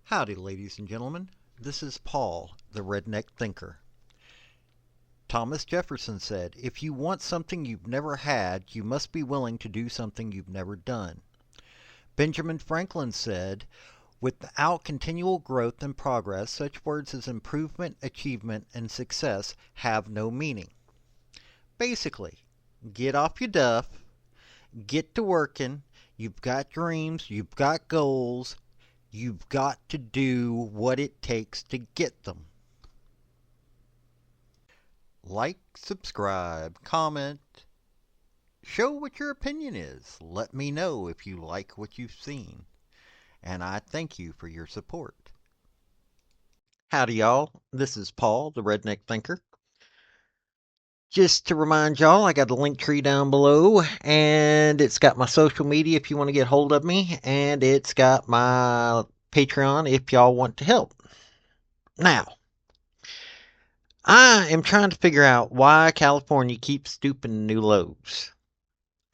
Howdy, ladies and gentlemen. This is Paul, the Redneck Thinker. Thomas Jefferson said, "If you want something you've never had, you must be willing to do something you've never done." Benjamin Franklin said, "Without continual growth and progress, such words as improvement, achievement, and success have no meaning." Basically, get off your duff, get to working, you've got dreams, you've got goals, you've got to do what it takes to get them. Like, subscribe, comment, show what your opinion is. Let me know if you like what you've seen. And I thank you for your support. Howdy, y'all. This is Paul, the Redneck Thinker. Just to remind y'all, I got a link tree down below, and it's got my social media if you want to get hold of me, and it's got my Patreon if y'all want to help. Now, I am trying to figure out why California keeps stooping to new lows.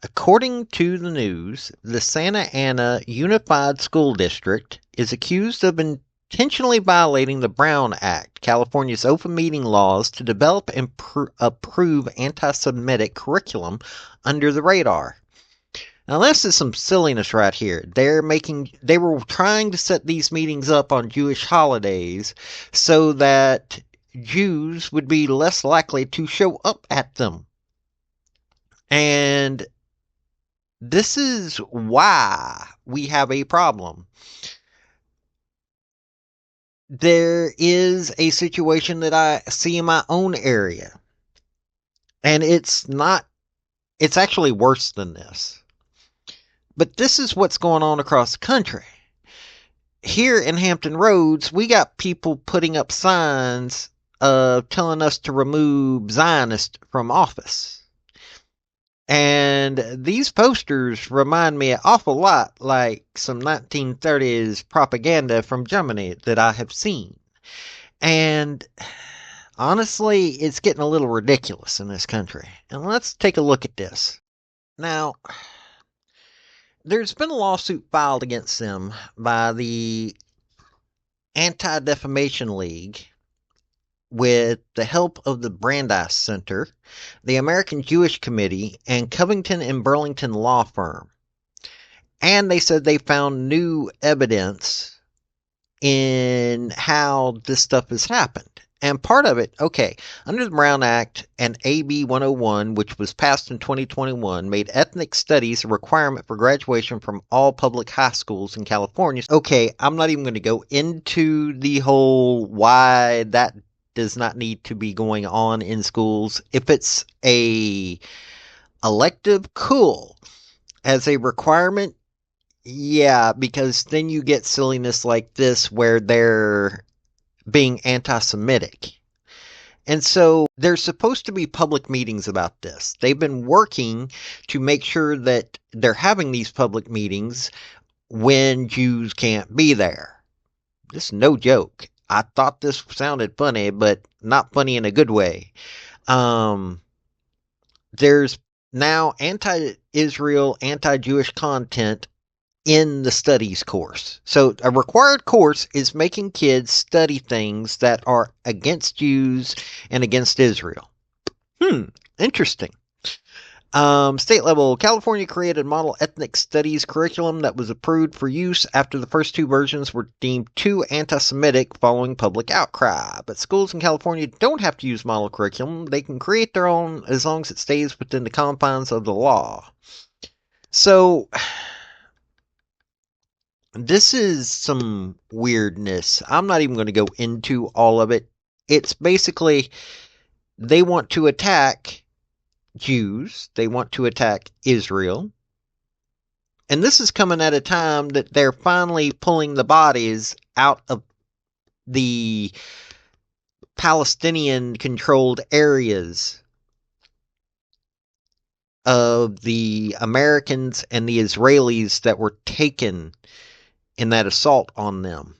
According to the news, the Santa Ana Unified School District is accused of intentionally violating the Brown Act, California's open meeting laws, to develop and approve anti-Semitic curriculum under the radar. Now, this is some silliness right here. They were trying to set these meetings up on Jewish holidays so that Jews would be less likely to show up at them. And this is why we have a problem. There is a situation that I see in my own area. And it's actually worse than this. But this is what's going on across the country. Here in Hampton Roads, we got people putting up signs telling us to remove Zionists from office. And these posters remind me an awful lot like some 1930s propaganda from Germany that I have seen. And honestly, it's getting a little ridiculous in this country. And let's take a look at this. Now, there's been a lawsuit filed against them by the Anti-Defamation League with the help of the Brandeis Center, the American Jewish Committee, and Covington and Burlington Law Firm. And they said they found new evidence in how this stuff has happened. And part of it, under the Brown Act and AB 101, which was passed in 2021, made ethnic studies a requirement for graduation from all public high schools in California. I'm not even going to go into the whole why that does not need to be going on in schools. If it's a elective, cool. As a requirement, yeah, because then you get silliness like this where they're being anti-Semitic. And so there's supposed to be public meetings about this. They've been working to make sure that they're having these public meetings when Jews can't be there. This is no joke. I thought this sounded funny, but not funny in a good way. There's now anti-Israel, anti-Jewish content in the studies course. So a required course is making kids study things that are against Jews and against Israel. Interesting. State level, California created model ethnic studies curriculum that was approved for use after the first two versions were deemed too anti-Semitic following public outcry. But schools in California don't have to use model curriculum. They can create their own as long as it stays within the confines of the law. So, this is some weirdness. I'm not even going to go into all of it. It's basically, they want to attack Jews, they want to attack Israel, and this is coming at a time that they're finally pulling the bodies out of the Palestinian-controlled areas of the Americans and the Israelis that were taken in that assault on them.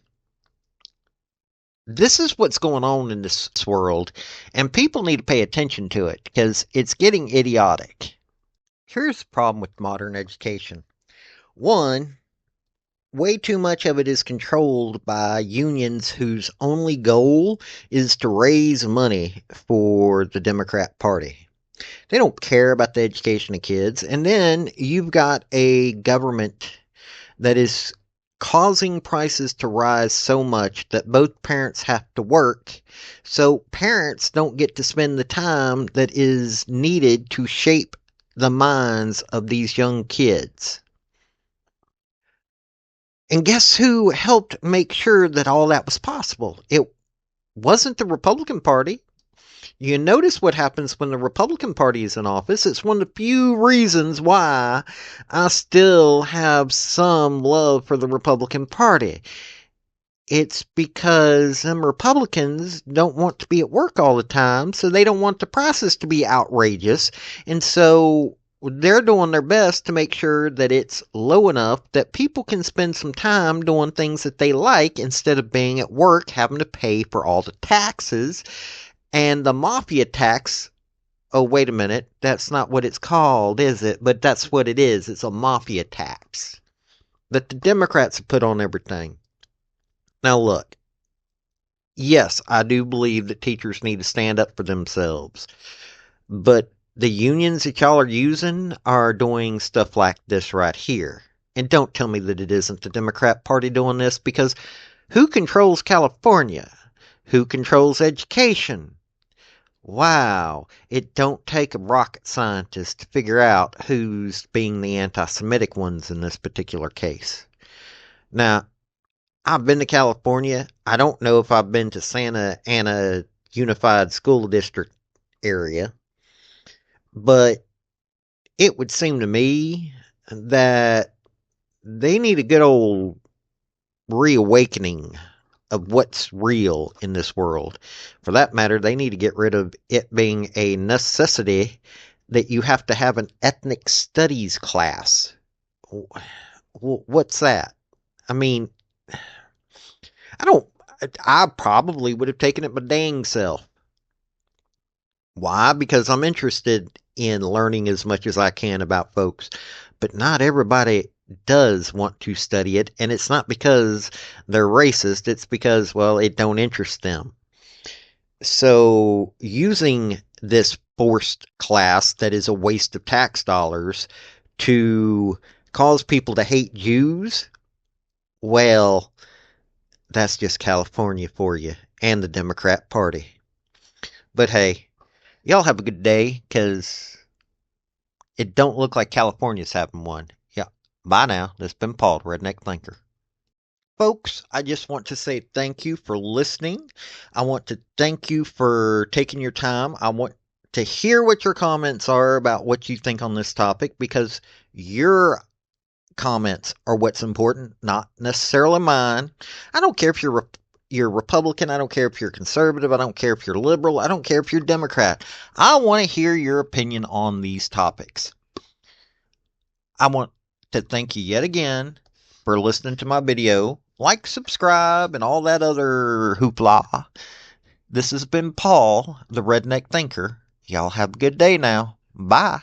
This is what's going on in this world, and people need to pay attention to it because it's getting idiotic. Here's the problem with modern education. One, way too much of it is controlled by unions whose only goal is to raise money for the Democrat Party. They don't care about the education of kids. And then you've got a government that is causing prices to rise so much that both parents have to work. So parents don't get to spend the time that is needed to shape the minds of these young kids. And guess who helped make sure that all that was possible? It wasn't the Republican Party. You notice what happens when the Republican Party is in office. It's one of the few reasons why I still have some love for the Republican Party. It's because them Republicans don't want to be at work all the time, so they don't want the prices to be outrageous. And so they're doing their best to make sure that it's low enough that people can spend some time doing things that they like instead of being at work having to pay for all the taxes and the mafia tax. Oh, wait a minute. That's not what it's called, is it? But that's what it is. It's a mafia tax that the Democrats have put on everything. Now, look. Yes, I do believe that teachers need to stand up for themselves. But the unions that y'all are using are doing stuff like this right here. And don't tell me that it isn't the Democrat Party doing this, because who controls California? Who controls education? Wow, it don't take a rocket scientist to figure out who's being the anti-Semitic ones in this particular case. Now, I've been to California. I don't know if I've been to Santa Ana Unified School District area, but it would seem to me that they need a good old reawakening of what's real in this world. For that matter, they need to get rid of it being a necessity that you have to have an ethnic studies class. What's that? I mean, I don't. I probably would have taken it my dang self. Why? Because I'm interested in learning as much as I can about folks. But not everybody does want to study it, and it's not because they're racist, it's because, well, it don't interest them. So using this forced class that is a waste of tax dollars to cause people to hate Jews, well, that's just California for you and the Democrat Party. But hey, y'all have a good day, because it don't look like California's having one. Yeah. Bye now. This has been Paul, the Redneck Thinker. Folks, I just want to say thank you for listening. I want to thank you for taking your time. I want to hear what your comments are about what you think on this topic, because your comments are what's important, not necessarily mine. I don't care if you're Republican. I don't care if you're conservative. I don't care if you're liberal. I don't care if you're Democrat. I want to hear your opinion on these topics. I want to thank you yet again for listening to my video. Like, subscribe, and all that other hoopla. This has been Paul, the Redneck Thinker. Y'all have a good day now. Bye.